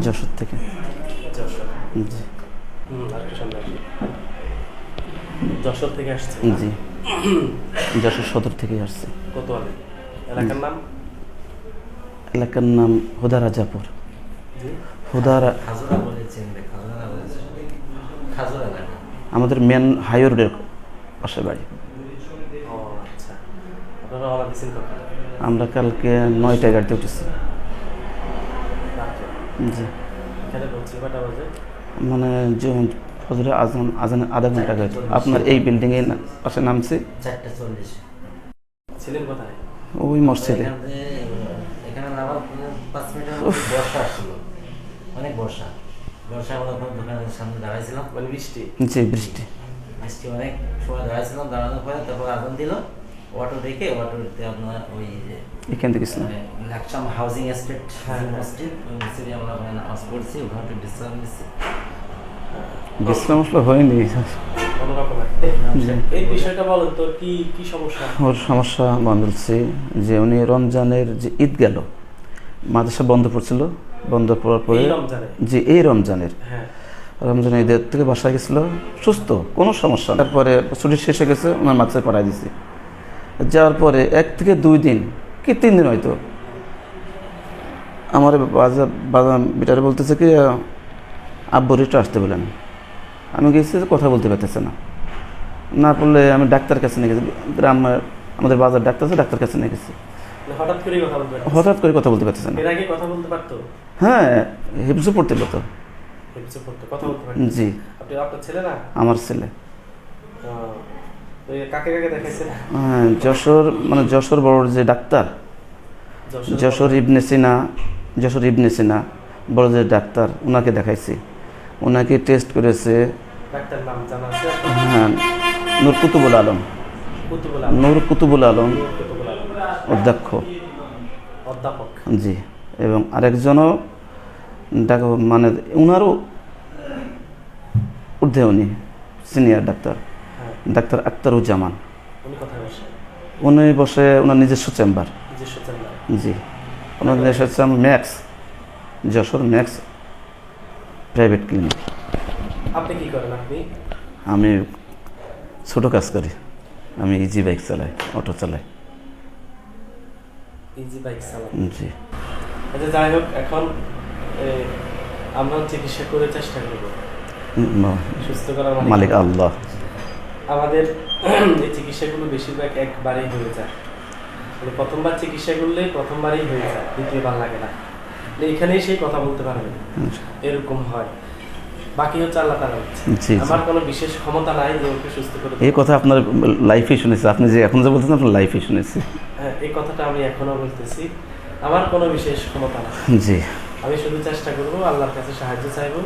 যশোর থেকে। যশোর। জি আরেকটু সামনে আসি। যশোর থেকে আসছে? জি, যশোর সদর থেকে আসছে। কোতোয়ালি এলাকার নাম? এলাকার নাম হুদারাজাপুর। জি, খাজুরা বলেছেন, খাজুরা বলেছেন, খাজুরা এলাকা। আমাদের মেন হাই রোডের পাশে বাড়ি। ও আচ্ছা। আপনারা রওনা দিয়েছেন কখন? আমরা কালকে 9টায় গাড়িতে উঠেছি। রাত্রে? জি, এখানে পৌঁছে কটা বাজে? মানে যে ফজরের আজানের আধা ঘন্টা আগে আপনার এই বিল্ডিংয়ে পাশে নামছি। 4:40। ছিলেন কোথায়? ওই মসজিদে। এখানে নামার 5 মিনিটের মধ্যে বর্ষা আসছিল, অনেক বর্ষা। আমরা ওখানে দোকানের সামনে দাঁড়াইছিলাম, মানে বৃষ্টি? জি, বৃষ্টি। বৃষ্টি অনেক সময় দাঁড়াইছিলাম। দাঁড়ানোর পরে তারপর আগুন দিল, অটো দেখে অটোতে আপনার ওই যে এখান থেকে ছিলাম। লাকসাম হাউজিং এস্টেট হ্যাঁ। মসজিদ, ওই মসজিদে আমরা ওখানে নামাজ পড়ছি, ওখানে বিশ্রাম নিচ্ছি। বিশ্রাম আসলে হয়নি। কোনো রকম এই বিষয়টা বলেন তো, কি কি সমস্যা? ওর সমস্যা বলছি যে উনি রমজানের যে ঈদ গেল, মাদ্রাসা বন্ধ পড়ছিল, বন্ধ পড়ার পরে এই রমজানে? যে এই রমজানের হ্যাঁ। রমজানের ঈদের থেকে বাসায় গেছিল সুস্থ, কোনো সমস্যা না। তারপরে ছুটি শেষে গেছে, ওনার মাদ্রাসায় পড়াই দিছি। যাওয়ার পরে 1 থেকে 2 দিন কি 3 দিন হয়তো আমার বাজার বেটারে বলতেছে কি আব্বুর একটু আসতে বলেন। আমি গেছি, কথা বলতে পারতেছে না। না পড়লে আমি ডাক্তার কাছে নিয়ে গেছি, গ্রামের আমাদের বাজার ডাক্তার আছে, ডাক্তার কাছে নিয়ে গেছি। হঠাৎ করে কথা বলতে পারতো? হঠাৎ করে কথা বলতে পারতেছে না। এর আগে কথা বলতে পারতো? হ্যাঁ, হিপসও পড়তে পারতো। হেফজে পড়তো, কথা বলতে পারতো? জি, আপনার ছেলে না? আমার ছেলে। তো কাকে কাকে দেখাইছেন? হ্যাঁ, যশোর বড় যে ডাক্তার, যশোর ইবনে সিনা বড় যে ডাক্তার, ওনাকে দেখাইছি। ওনাকে টেস্ট করেছে। ডাক্তার নাম জানা আছে? হ্যাঁ, নূর কুতুবুল আলম। নূর কুতুবুল আলম অধ্যক্ষ। অধ্যাপক? জি, এবং আরেকজনও মানে ওনারও ঊর্ধ্বে উনি সিনিয়র ডাক্তার, ডাক্তার আক্তারুজ্জামান। উনি কোথায় বসে? উনি বসে ওনার নিজস্ব চেম্বার। নিজস্ব চেম্বার? জি, ওনার নিজস্ব chamber max, Jessore max private clinic. আপনি কি করেন? আমি ছোটো কাজ করি, আমি ইজি বাইক চালাই, অটো চালাই। ইজি বাইক চালান? জি। আচ্ছা, যাই হোক, এখন আমরা চিকিৎসা করে চেষ্টা করব সুস্থ করার মালিক আল্লাহ। আমাদের এই চিকিৎসাগুলো বেশিরভাগ একবারেই হয়ে যায়। প্রথমবার চিকিৎসা করলে প্রথমবারই হয়ে যায়, দ্বিতীয়বার লাগে না। এখানেই সেই কথা বলতে পারবেন, এরকম হয়। বাকি হচ্ছে আল্লাহ তাআলা। আমার কোনো বিশেষ ক্ষমতা নাই যে ওকে সুস্থ করে দেব। এই কথা আপনার লাইফে শুনেছি, আপনি যে এখন যে বলতেছেন আপনার লাইফে শুনেছি। হ্যাঁ, এই কথাটা আমি এখনো বলতেছি, আমার কোনো বিশেষ ক্ষমতা নাই। জি, আমি শুধু চেষ্টা করবো, আল্লাহর কাছে সাহায্য চাইবো,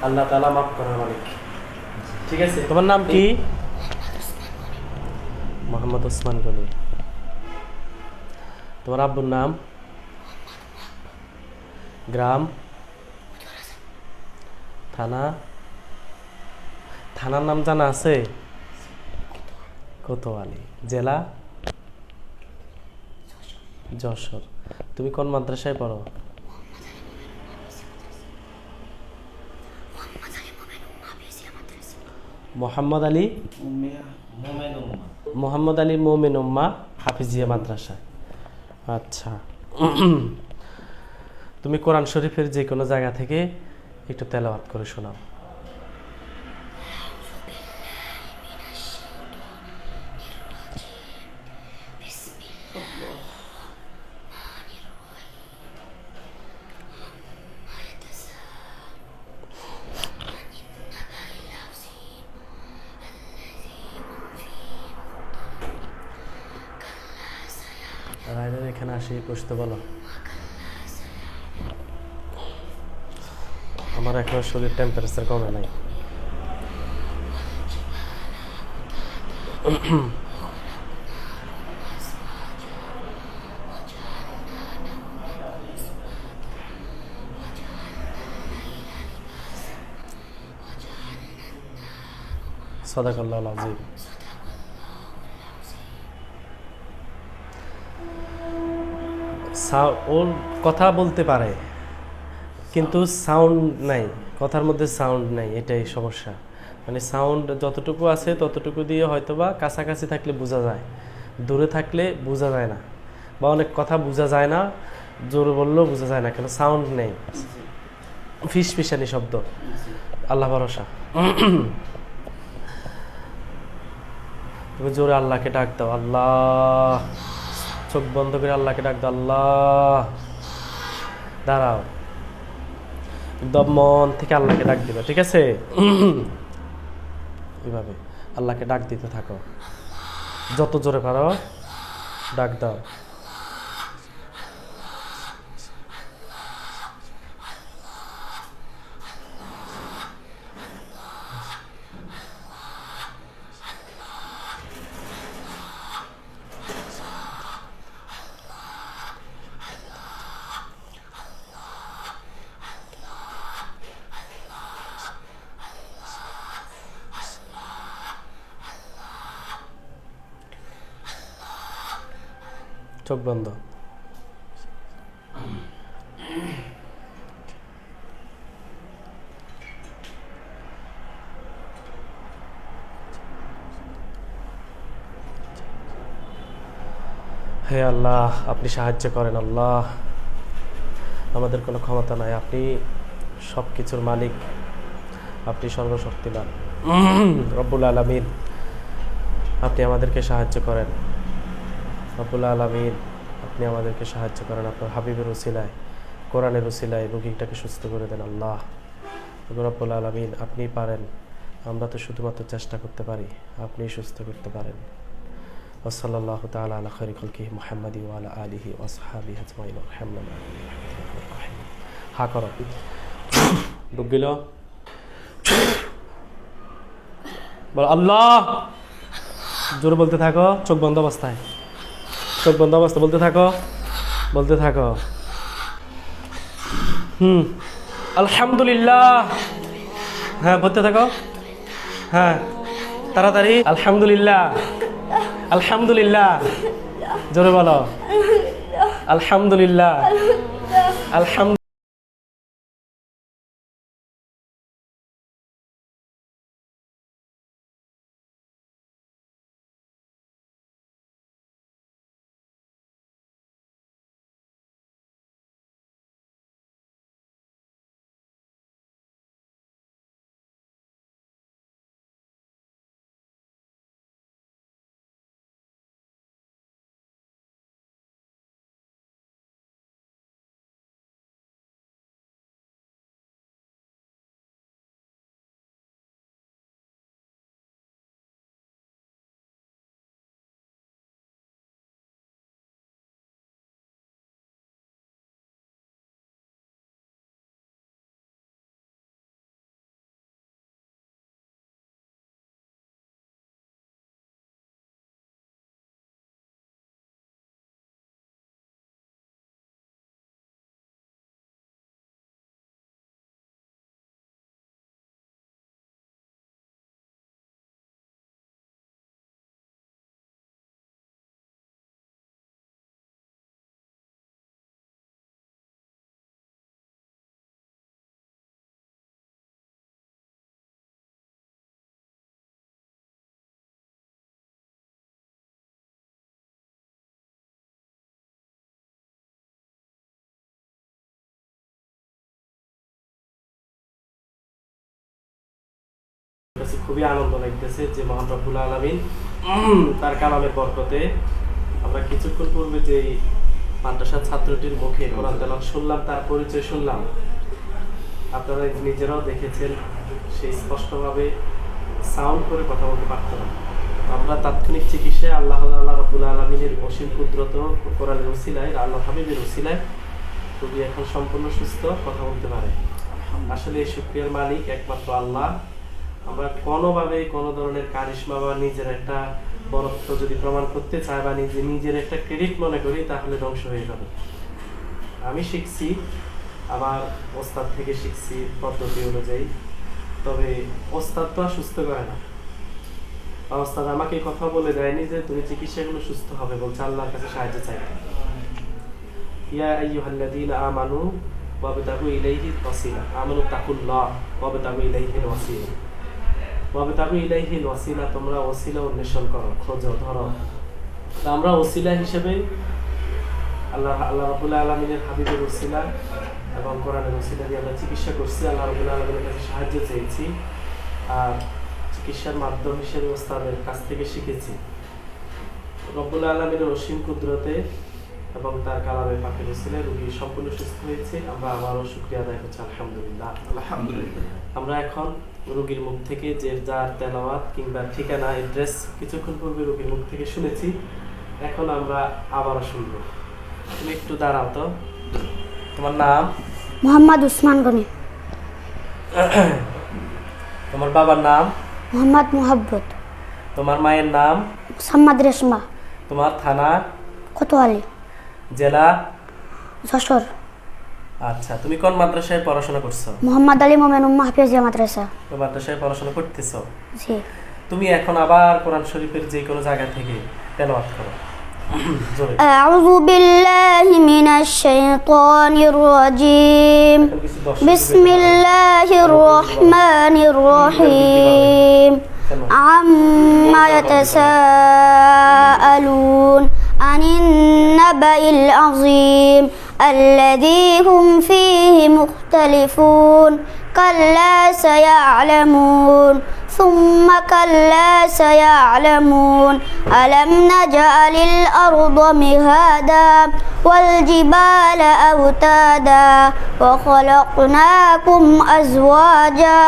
আল্লাহ তাআলা মাফ করার মালিক। ঠিক আছে? তোমার নাম কি? মোহাম্মদ ওসমান গনি। তোমার আব্বুর নাম? গ্রাম? থানা? থানার নাম জানা আছে? কোতোয়ালি। জেলা? যশোর। তুমি কোন মাদ্রাসায় পড়ো? মোহাম্মদ আলী মোমেন উম্মা হাফিজিয়া মাদ্রাসা। আচ্ছা, তুমি কোরআন শরীফের যে কোনো জায়গা থেকে একটু তেলাওয়াত করে শোনাও। রাইডার এখানে আসি, বসতে বলো। আমার এখন শরীর টেম্পারেচার কমে নাই। সাদাকাল্লাহুল আযীম। ওর কথা বলতে পারে কিন্তু সাউন্ড নাই, কথার মধ্যে সাউন্ড নাই, এটাই সমস্যা। মানে সাউন্ড যতটুকু আছে ততটুকু দিয়ে হয়তোবা কাছাকাছি থাকলে বোঝা যায়, দূরে থাকলে বোঝা যায় না, বা অনেক কথা বোঝা যায় না, জোরে বললেও বোঝা যায় না, কেন সাউন্ড নেই, ফিস ফিসানি শব্দ। আল্লাহ ভরসা। তুমি জোরে আল্লাহকে ডাক দাও, আল্লাহ। চোখ বন্ধ করে আল্লাহকে ডাক দাও, আল্লাহ। দাঁড়াও, একদম মন থেকে আল্লাহকে ডাক দিবে, ঠিক আছে? এইভাবে আল্লাহকে ডাক দিতে থাকো, যত জোরে পারো ডাক দাও। চোখ বন্ধ। হে আল্লাহ, আপনি সাহায্য করেন আল্লাহ। আমাদের কোনো ক্ষমতা নাই, আপনি সব কিছুর মালিক, আপনি সর্বশক্তিমান রব্বুল আলামিন। আপনি আমাদেরকে সাহায্য করেন রব্বুল আলামিন, আপনি আমাদেরকে সাহায্য করেন আপনার হাবিবের উসিলায়, কোরআনের উসিলায় রোগীটাকে সুস্থ করে দেন আল্লাহ রব্বুল আলামিন। আপনি পারেন, আমরা তো শুধুমাত্র চেষ্টা করতে পারি, আপনি সুস্থ করতে পারেন। ওয়াসাল্লাল্লাহু তাআলা আলা খায়রি খালকিহি মুহাম্মাদি ওয়া আলা আলিহি ওয়া আসহাবিহি আজমাইন। হা করো, ডুব গেল, বল আল্লাহ। জোরে বলতে থাকো, চোখ বন্ধ অবস্থায়, চোখ বন্ধ অবস্থা বলতে থাকো, বলতে থাকো। আলহামদুলিল্লাহ। হ্যাঁ, বলতে থাকো, হ্যাঁ তাড়াতাড়ি। আলহামদুলিল্লাহ, আলহামদুলিল্লাহ, জোরে বলো, আলহামদুলিল্লাহ, আলহামদুলিল্লাহ। খুবই আনন্দ লাগতেছে যে মহান রব্বুল আলামিন তার কালামের বরকতে আমরা কিছুক্ষণ পূর্বে যে মাদ্রাসার ছাত্রটির মুখে কোরআন তেলাওয়াত শুনলাম, তার পরিচয় শুনলাম, আপনারা নিজেরাও দেখেছেন, সেই স্পষ্টভাবে সাউন্ড করে কথা বলতে পারত না। আমরা তাৎক্ষণিক চিকিৎসায় আল্লাহ রব্বুল আলামিনের অসীম কুদরত, কোরআনের উসিলায়, আল্লাহ হাবিবের উসিলায় রোগী এখন সম্পূর্ণ সুস্থ, কথা বলতে পারে। আসলে এই শুকরিয়ার মালিক একমাত্র আল্লাহ। আমরা কোনোভাবে কোনো ধরনের কারিশমা বা নিজের একটা বরত্ব যদি প্রমাণ করতে চাই বা নিজের একটা ক্রেডিট মনে করি, তাহলে ধ্বংস হয়ে যাবে। আমি শিখছি, আমার ওস্তাদ থেকে শিখছি পদ্ধতি অনুযায়ী, তবে ওস্তাদ তো আর সুস্থ করে না। ওস্তাদ আমাকে কথা বলে দেয়নি যে তুমি চিকিৎসাগুলো সুস্থ হবে, বলছে আল্লাহর কাছে সাহায্য চাই। ইয়া আইয়ুহাল্লাযীনা আমানু ওয়াবতাগু ইলাইহিল ওয়াসিলা, আমানু তাকুল্লাহ ওয়াবতাগু ইলাইহিল ওয়াসিলা, ওয়াবতাগু ইলাইহিল ওয়াসিলা, তোমরা ওসিলা অন্বেষণ করো, খোঁজো, ধরো। তো আমরা ওসিলা হিসেবে আল্লাহ রাব্বুল আলামিনের হাবিবের ওসিলা এবং কোরআনের ওসিলা দিয়ে আমরা চিকিৎসা করছি, আল্লাহ রাব্বুল আলামিনের কাছে সাহায্য চেয়েছি, আর চিকিৎসার মাধ্যম হিসেবে ওস্তাদের কাছ থেকে শিখেছি। রব্বুল আলামিনের অসীম কুদরতে এবং তার কালামে পাকের ওসিলায় রোগী সম্পূর্ণ সুস্থ হয়েছে। আমরা আবারও শুকরিয়া আদায় করছি, আলহামদুলিল্লাহ। আলহামদুলিল্লাহ। আমরা এখন রোগীর মুখ থেকে যে যার তেলাওয়াত কিংবা ঠিকানা, অ্যাড্রেস কিছুক্ষণ পূর্বে রোগীর মুখ থেকে শুনেছি, এখন আমরা আবারও শুনব। তুমি একটু দাঁড়াও তো। তোমার নাম? মোহাম্মদ উসমান গনি। তোমার বাবার নাম? মোহাম্মদ মুহাব্বত। তোমার মায়ের নাম? মোহাম্মদ রেশমা। তোমার থানা? কোতোয়ালি। জেলা? যশোর। আচ্ছা, তুমি কোন মাদ্রাসায় পড়াশোনা করছো? মোহাম্মদ আলী মোমেন উম্মাহ হাফিজিয়া মাদ্রাসা। কোন মাদ্রাসায় পড়াশোনা করতেছো? জি। তুমি এখন আবার কোরআন শরীফের যে কোনো জায়গা থেকে তেলাওয়াত করো। জোরে। আউযু বিল্লাহি মিনাশ শাইতানির রাজীম। বিসমিল্লাহির রহমানির রহিম। আম্মা ইয়াতাসাআলুন আনিন নাবাইল আযীম الذي هم فيه مختلفون كلا سيعلمون ثم كلا سيعلمون ألم نجعل الأرض مهادا والجبال أوتادا وخلقناكم أزواجا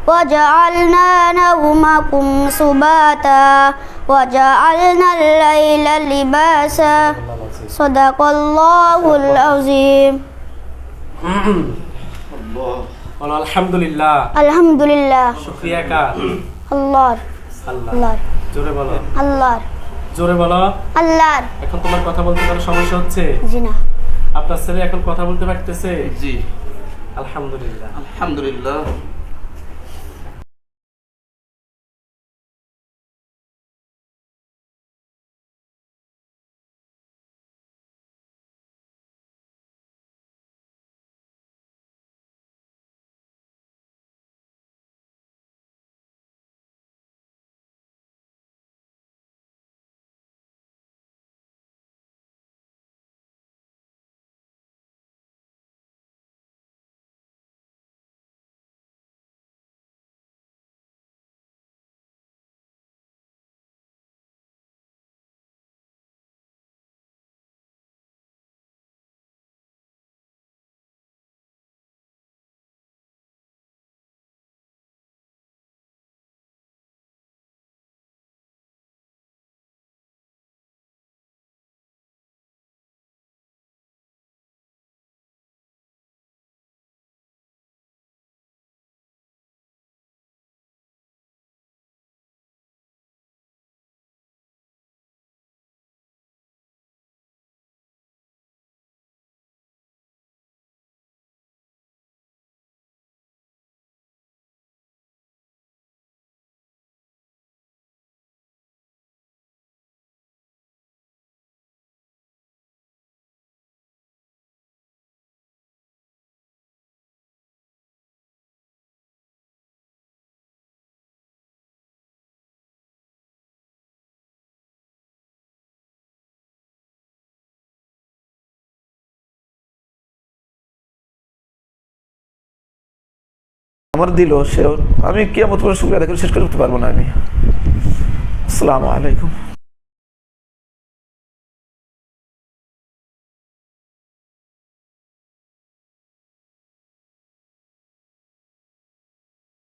وجعلنا نومكم سباتا وجعلنا الليل لباسا صدق الله العظيم. বলো আলহামদুলিল্লাহ। আলহামদুলিল্লাহ। শুকরিয়া কার? আল্লাহর। আল্লাহ। আল্লাহর। জোরে বলো। আল্লাহর। জোরে বলো। আল্লাহর। এখন তোমার কথা বলতে কোনো সমস্যা হচ্ছে? জি না। আপনার ছেলে এখন কথা বলতে পারতেছে? জি। আলহামদুলিল্লাহ। আলহামদুলিল্লাহ। আমার দিল সে, আমি কিয়ামত পর্যন্ত শুকরিয়া আদায় করে শেষ করতে পারবো না আমি। আসসালামু আলাইকুম।